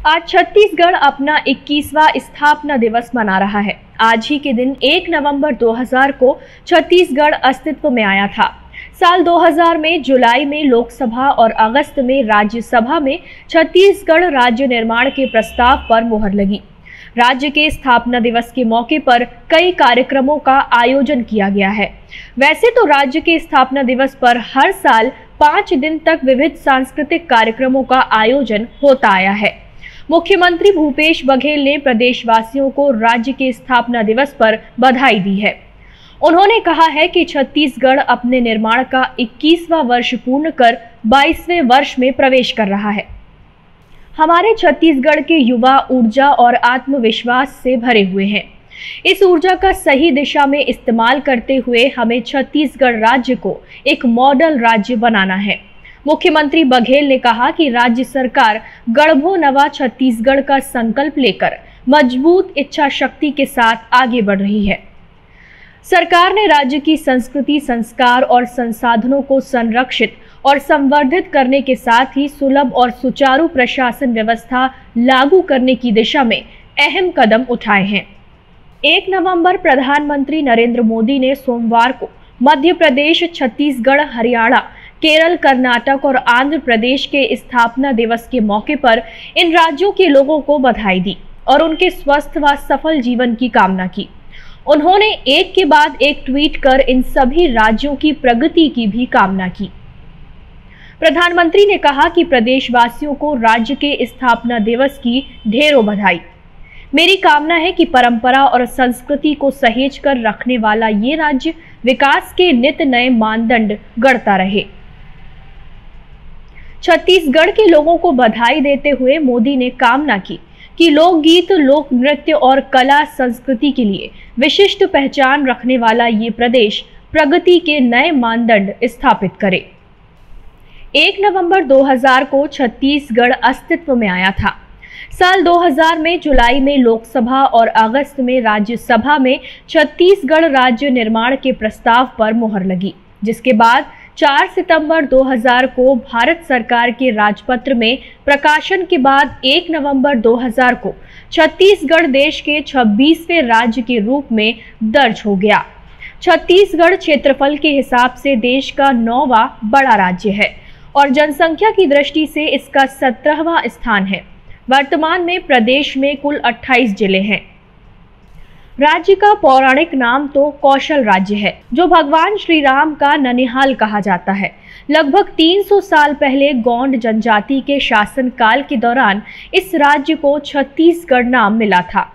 आज छत्तीसगढ़ अपना 21वां स्थापना दिवस मना रहा है। आज ही के दिन 1 नवंबर 2000 को छत्तीसगढ़ अस्तित्व में आया था। साल 2000 में जुलाई में लोकसभा और अगस्त में राज्यसभा में छत्तीसगढ़ राज्य निर्माण के प्रस्ताव पर मुहर लगी। राज्य के स्थापना दिवस के मौके पर कई कार्यक्रमों का आयोजन किया गया है। वैसे तो राज्य के स्थापना दिवस पर हर साल 5 दिन तक विविध सांस्कृतिक कार्यक्रमों का आयोजन होता आया है। मुख्यमंत्री भूपेश बघेल ने प्रदेशवासियों को राज्य के स्थापना दिवस पर बधाई दी है। उन्होंने कहा है कि छत्तीसगढ़ अपने निर्माण का 21वां वर्ष पूर्ण कर 22वें वर्ष में प्रवेश कर रहा है। हमारे छत्तीसगढ़ के युवा ऊर्जा और आत्मविश्वास से भरे हुए हैं। इस ऊर्जा का सही दिशा में इस्तेमाल करते हुए हमें छत्तीसगढ़ राज्य को एक मॉडल राज्य बनाना है। मुख्यमंत्री बघेल ने कहा कि राज्य सरकार गढ़बो नवा छत्तीसगढ़ का संकल्प लेकर मजबूत इच्छा शक्ति के साथ आगे बढ़ रही है। सरकार ने राज्य की संस्कृति, संस्कार और संसाधनों को संरक्षित और संवर्धित करने के साथ ही सुलभ और सुचारू प्रशासन व्यवस्था लागू करने की दिशा में अहम कदम उठाए हैं। 1 नवंबर प्रधानमंत्री नरेंद्र मोदी ने सोमवार को मध्य प्रदेश, छत्तीसगढ़, हरियाणा, केरल, कर्नाटक और आंध्र प्रदेश के स्थापना दिवस के मौके पर इन राज्यों के लोगों को बधाई दी और उनके स्वस्थ व सफल जीवन की कामना की। उन्होंने एक के बाद एक ट्वीट कर इन सभी राज्यों की प्रगति की भी कामना की। प्रधानमंत्री ने कहा कि प्रदेशवासियों को राज्य के स्थापना दिवस की ढेरों बधाई। मेरी कामना है कि परंपरा और संस्कृति को सहेज कर रखने वाला ये राज्य विकास के नित नए मानदंड गढ़ता रहे। छत्तीसगढ़ के लोगों को बधाई देते हुए मोदी ने कामना की कि लोकगीत, लोक नृत्य और कला संस्कृति के लिए विशिष्ट पहचान रखने वाला ये प्रदेश प्रगति के नए मानदंड स्थापित करे। 1 नवंबर 2000 को छत्तीसगढ़ अस्तित्व में आया था। साल 2000 में जुलाई में लोकसभा और अगस्त में राज्यसभा में छत्तीसगढ़ राज्य निर्माण के प्रस्ताव पर मुहर लगी, जिसके बाद 4 सितंबर 2000 को भारत सरकार के राजपत्र में प्रकाशन के बाद 1 नवंबर 2000 को छत्तीसगढ़ देश के 26वें राज्य के रूप में दर्ज हो गया। छत्तीसगढ़ क्षेत्रफल के हिसाब से देश का 9वां बड़ा राज्य है और जनसंख्या की दृष्टि से इसका 17वां स्थान है। वर्तमान में प्रदेश में कुल 28 जिले हैं। राज्य का पौराणिक नाम तो कौशल राज्य है, जो भगवान श्री राम का ननिहाल कहा जाता है। लगभग 300 साल पहले गोंड जनजाति के शासन काल के दौरान इस राज्य को छत्तीसगढ़ नाम मिला था।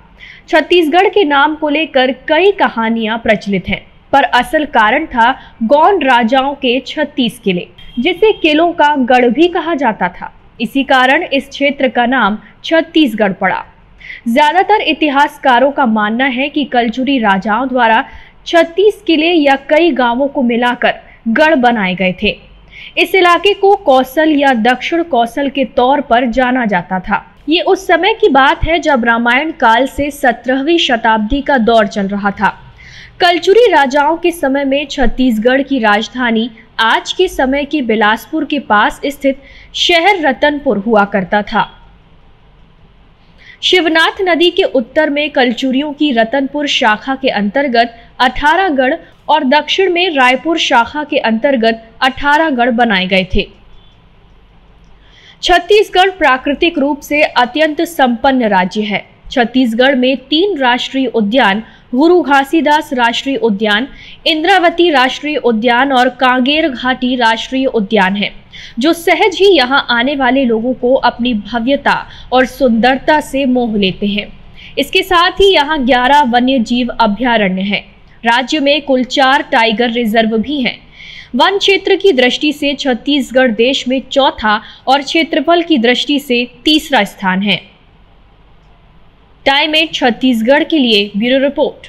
छत्तीसगढ़ के नाम को लेकर कई कहानियां प्रचलित हैं, पर असल कारण था गोंड राजाओं के 36 किले, जिसे किलों का गढ़ भी कहा जाता था। इसी कारण इस क्षेत्र का नाम छत्तीसगढ़ पड़ा। ज्यादातर इतिहासकारों का मानना है कि कलचुरी राजाओं द्वारा 36 किले या कई गांवों को मिलाकर गढ़ बनाए गए थे। इस इलाके को कौशल या दक्षिण कौशल के तौर पर जाना जाता था। ये उस समय की बात है जब रामायण काल से 17वीं शताब्दी का दौर चल रहा था। कलचुरी राजाओं के समय में छत्तीसगढ़ की राजधानी आज के समय के बिलासपुर के पास स्थित शहर रतनपुर हुआ करता था। शिवनाथ नदी के उत्तर में कलचुरियों की रतनपुर शाखा के अंतर्गत 18 गढ़ और दक्षिण में रायपुर शाखा के अंतर्गत 18 गढ़ बनाए गए थे। छत्तीसगढ़ प्राकृतिक रूप से अत्यंत संपन्न राज्य है। छत्तीसगढ़ में 3 राष्ट्रीय उद्यान, गुरु घासीदास राष्ट्रीय उद्यान, इंद्रावती राष्ट्रीय उद्यान और कांगेर घाटी राष्ट्रीय उद्यान है, जो सहज ही यहां आने वाले लोगों को अपनी भव्यता और सुंदरता से मोह लेते हैं। इसके साथ ही यहां 11 वन्य जीव अभयारण्य हैं। राज्य में कुल 4 टाइगर रिजर्व भी हैं। वन क्षेत्र की दृष्टि से छत्तीसगढ़ देश में चौथा और क्षेत्रफल की दृष्टि से तीसरा स्थान है। टाइम 8 छत्तीसगढ़ के लिए ब्यूरो रिपोर्ट।